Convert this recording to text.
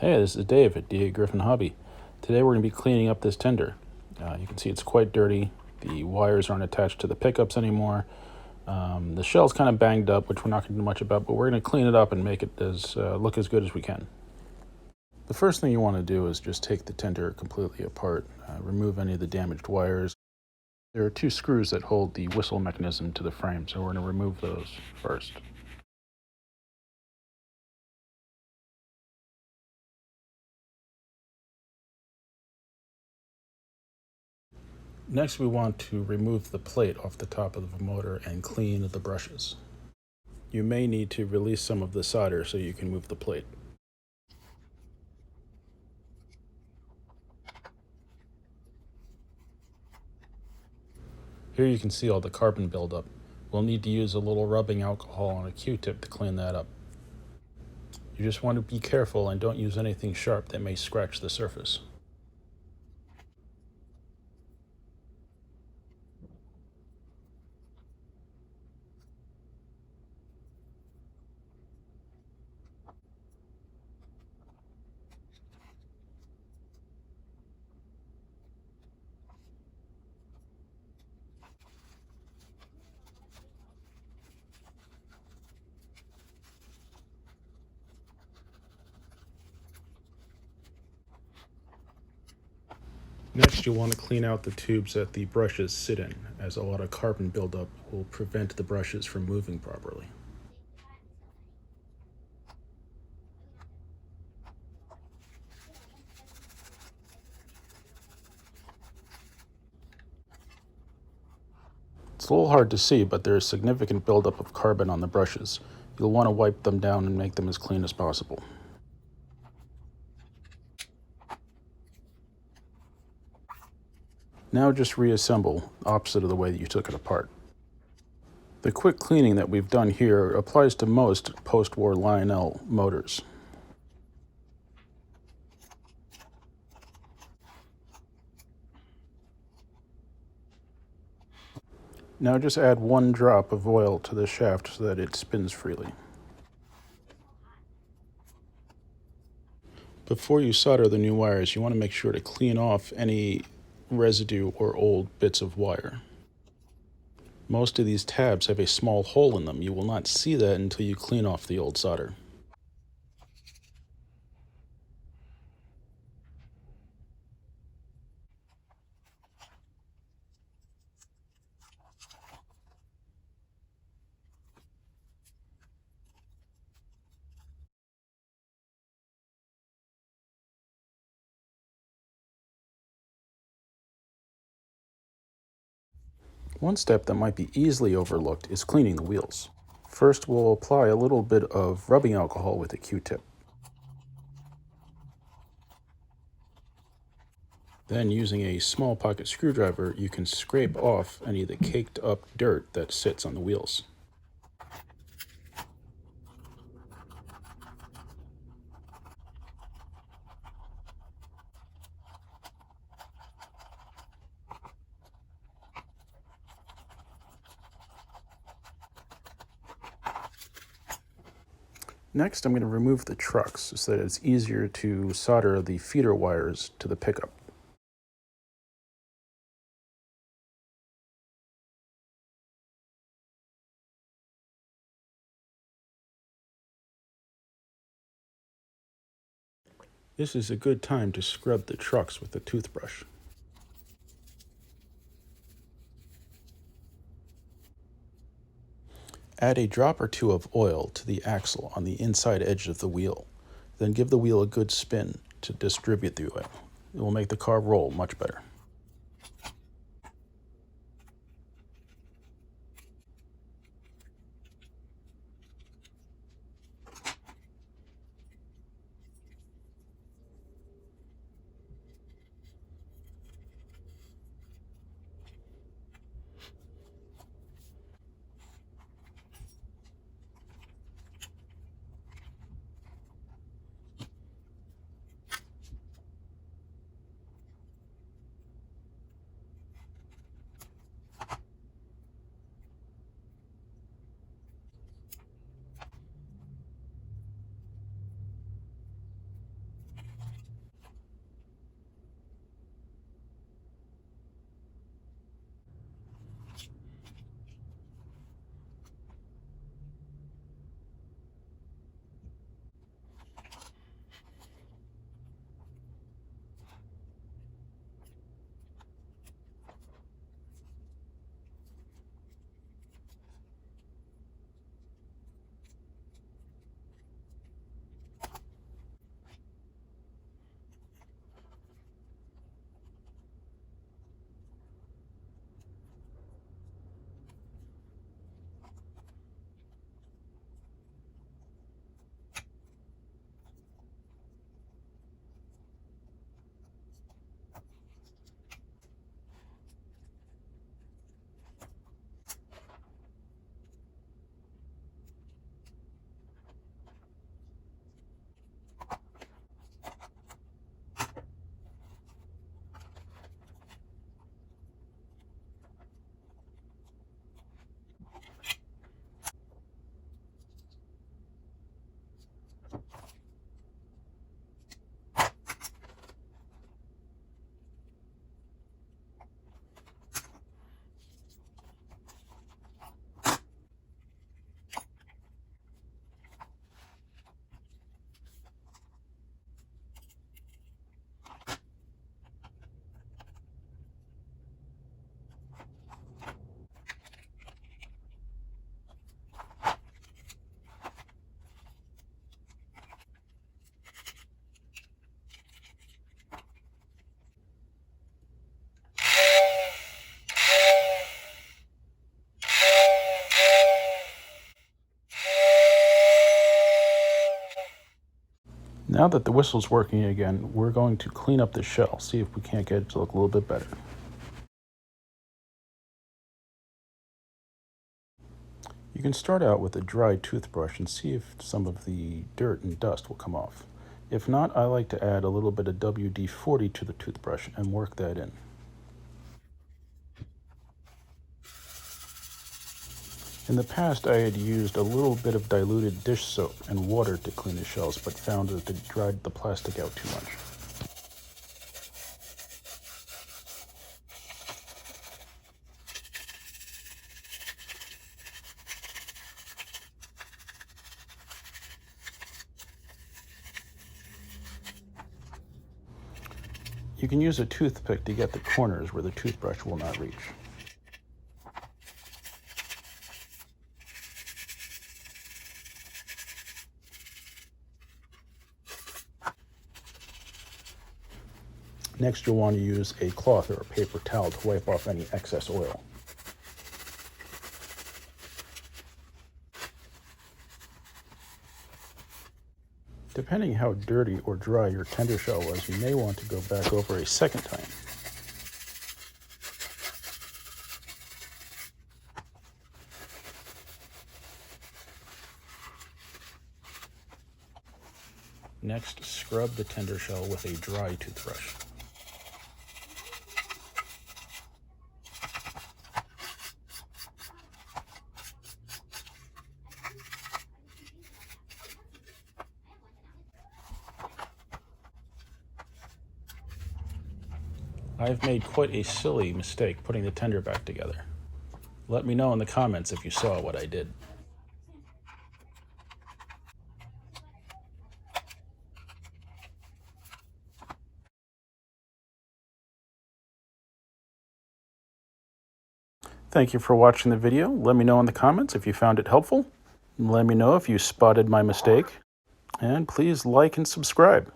Hey, this is Dave at DA Griffin Hobby. Today we're going to be cleaning up this tender. You can see it's quite dirty. The wires aren't attached to the pickups anymore. The shell's kind of banged up, which we're not going to do much about, but we're going to clean it up and make it look as good as we can. The first thing you want to do is just take the tender completely apart, remove any of the damaged wires. There are two screws that hold the whistle mechanism to the frame, so we're going to remove those first. Next, we want to remove the plate off the top of the motor and clean the brushes. You may need to release some of the solder so you can move the plate. Here you can see all the carbon buildup. We'll need to use a little rubbing alcohol on a Q-tip to clean that up. You just want to be careful and don't use anything sharp that may scratch the surface. Next, you'll want to clean out the tubes that the brushes sit in, as a lot of carbon buildup will prevent the brushes from moving properly. It's a little hard to see, but there is significant buildup of carbon on the brushes. You'll want to wipe them down and make them as clean as possible. Now just reassemble, opposite of the way that you took it apart. The quick cleaning that we've done here applies to most Postwar Lionel motors. Now just add 1 drop of oil to the shaft so that it spins freely. Before you solder the new wires, you want to make sure to clean off any residue or old bits of wire. Most of these tabs have a small hole in them. You will not see that until you clean off the old solder. One step that might be easily overlooked is cleaning the wheels. First, we'll apply a little bit of rubbing alcohol with a Q-tip. Then, using a small pocket screwdriver, you can scrape off any of the caked up dirt that sits on the wheels. Next, I'm going to remove the trucks so that it's easier to solder the feeder wires to the pickup. This is a good time to scrub the trucks with a toothbrush. Add a drop or two of oil to the axle on the inside edge of the wheel. Then give the wheel a good spin to distribute the oil. It will make the car roll much better. Now that the whistle's working again, we're going to clean up the shell, see if we can't get it to look a little bit better. You can start out with a dry toothbrush and see if some of the dirt and dust will come off. If not, I like to add a little bit of WD-40 to the toothbrush and work that in. In the past, I had used a little bit of diluted dish soap and water to clean the shells, but found that it dried the plastic out too much. You can use a toothpick to get the corners where the toothbrush will not reach. Next, you'll want to use a cloth or a paper towel to wipe off any excess oil. Depending how dirty or dry your tender shell was, you may want to go back over a second time. Next, scrub the tender shell with a dry toothbrush. I've made quite a silly mistake putting the tender back together. Let me know in the comments if you saw what I did. Thank you for watching the video. Let me know in the comments if you found it helpful. Let me know if you spotted my mistake. And please like and subscribe.